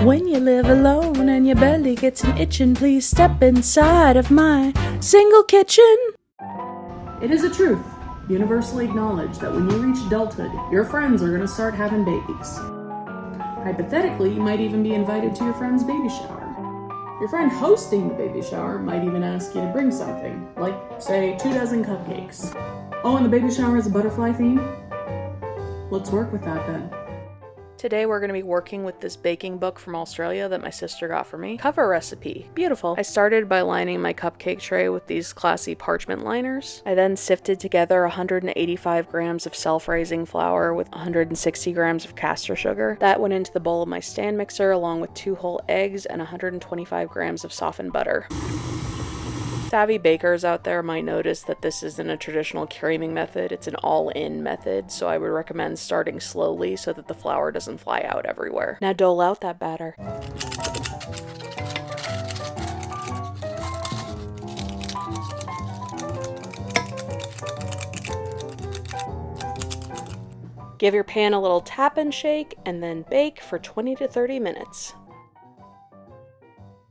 When you live alone and your belly gets an itchin', please step inside of my single kitchen. It is a truth, universally acknowledged, that when you reach adulthood, your friends are going to start having babies. Hypothetically, you might even be invited to your friend's baby shower. Your friend hosting the baby shower might even ask you to bring something, like, say, 2 dozen cupcakes. Oh, and the baby shower has a butterfly theme? Let's work with that then. Today we're going to be working with this baking book from Australia that my sister got for me. Cover recipe. Beautiful. I started by lining my cupcake tray with these classy parchment liners. I then sifted together 185 grams of self-raising flour with 160 grams of caster sugar. That went into the bowl of my stand mixer along with 2 whole eggs and 125 grams of softened butter. Savvy bakers out there might notice that this isn't a traditional creaming method, it's an all-in method, so I would recommend starting slowly so that the flour doesn't fly out everywhere. Now dole out that batter. Give your pan a little tap and shake, and then bake for 20 to 30 minutes.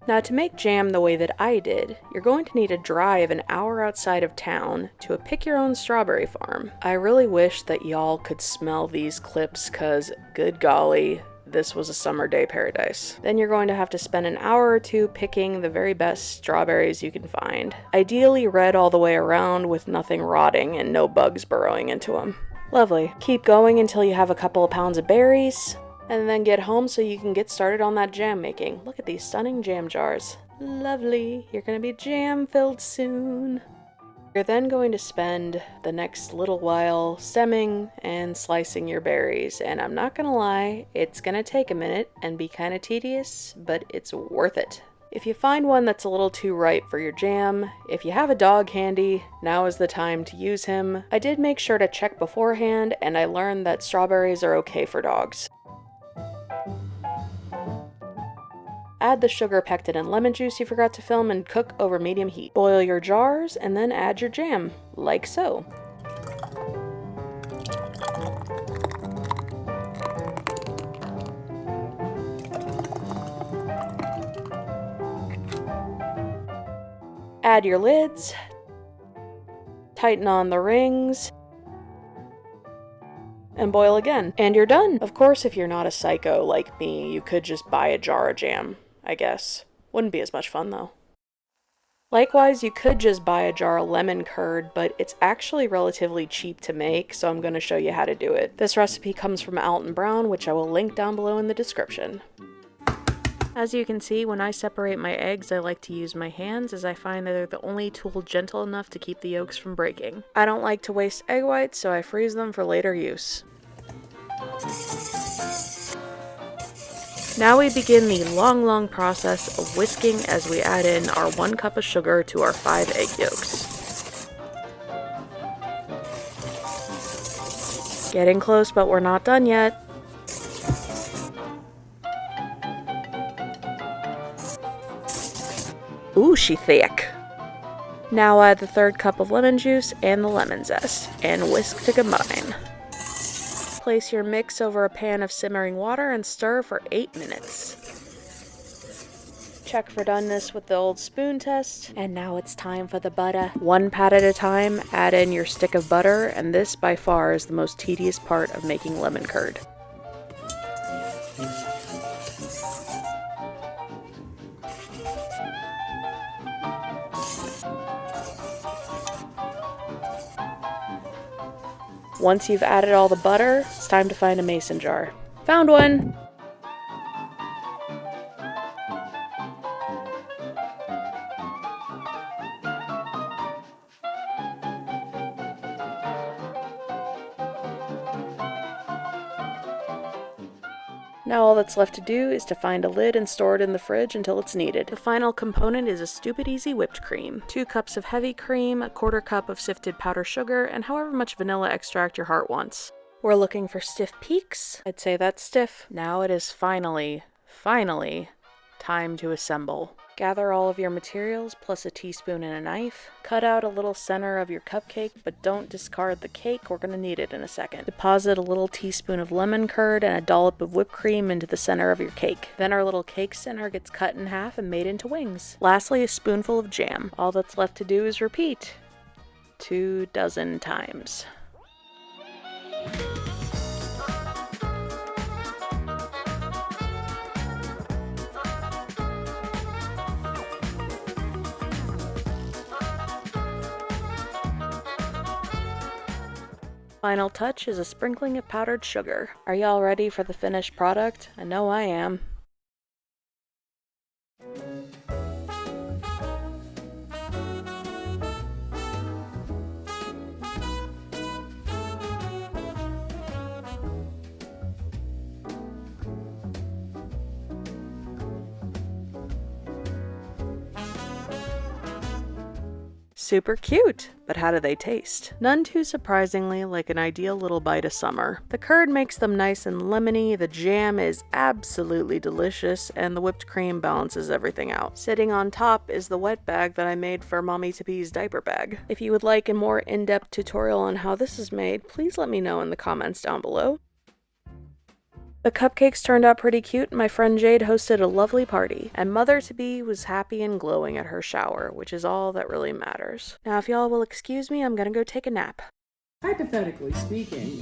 Now to make jam the way that I did, you're going to need a drive an hour outside of town to a pick-your-own strawberry farm. I really wish that y'all could smell these clips, cause good golly, this was a summer day paradise. Then you're going to have to spend an hour or two picking the very best strawberries you can find. Ideally red all the way around with nothing rotting and no bugs burrowing into them. Lovely. Keep going until you have a couple of pounds of berries. And then get home so you can get started on that jam making. Look at these stunning jam jars. Lovely. You're gonna be jam filled soon. You're then going to spend the next little while stemming and slicing your berries. And I'm not gonna lie, it's gonna take a minute and be kind of tedious, but it's worth it. If you find one that's a little too ripe for your jam, if you have a dog handy, now is the time to use him. I did make sure to check beforehand, and I learned that strawberries are okay for dogs. Add the sugar, pectin, and lemon juice you forgot to film and cook over medium heat. Boil your jars and then add your jam, like so. Add your lids, tighten on the rings, and boil again. And you're done. Of course, if you're not a psycho like me, you could just buy a jar of jam, I guess. Wouldn't be as much fun though. Likewise, you could just buy a jar of lemon curd, but it's actually relatively cheap to make, so I'm going to show you how to do it. This recipe comes from Alton Brown, which I will link down below in the description. As you can see, when I separate my eggs, I like to use my hands as I find that they're the only tool gentle enough to keep the yolks from breaking. I don't like to waste egg whites, so I freeze them for later use. Now we begin the long process of whisking as we add in our 1 cup of sugar to our 5 egg yolks. Getting close, but we're not done yet. Ooh, she thick. Now add the 3rd cup of lemon juice and the lemon zest, and whisk to combine. Place your mix over a pan of simmering water and stir for 8 minutes. Check for doneness with the old spoon test, and now it's time for the butter. 1 pat at a time, add in your stick of butter, and this by far is the most tedious part of making lemon curd. Once you've added all the butter, it's time to find a mason jar. Found one! Now all that's left to do is to find a lid and store it in the fridge until it's needed. The final component is a stupid easy whipped cream. 2 cups of heavy cream, a 1/4 cup of sifted powdered sugar, and however much vanilla extract your heart wants. We're looking for stiff peaks. I'd say that's stiff. Now it is finally time to assemble. Gather all of your materials plus a teaspoon and a knife. Cut out a little center of your cupcake, but don't discard the cake, we're going to need it in a second. Deposit a little teaspoon of lemon curd and a dollop of whipped cream into the center of your cake. Then our little cake center gets cut in half and made into wings. Lastly, a spoonful of jam. All that's left to do is repeat 24 times. Final touch is a sprinkling of powdered sugar. Are y'all ready for the finished product? I know I am. Super cute! But how do they taste? None too surprisingly like an ideal little bite of summer. The curd makes them nice and lemony, the jam is absolutely delicious, and the whipped cream balances everything out. Sitting on top is the wet bag that I made for Mommy to Be's diaper bag. If you would like a more in-depth tutorial on how this is made, please let me know in the comments down below. The cupcakes turned out pretty cute, and my friend Jade hosted a lovely party, and Mother-to-be was happy and glowing at her shower, which is all that really matters. Now if y'all will excuse me, I'm gonna go take a nap. Hypothetically speaking,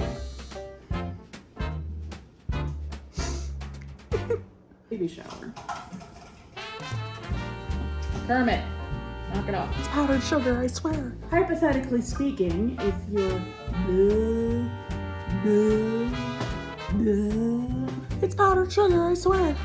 baby shower. Kermit, knock it off. It's powdered sugar, I swear. Hypothetically speaking, if you're It's powdered sugar, I swear.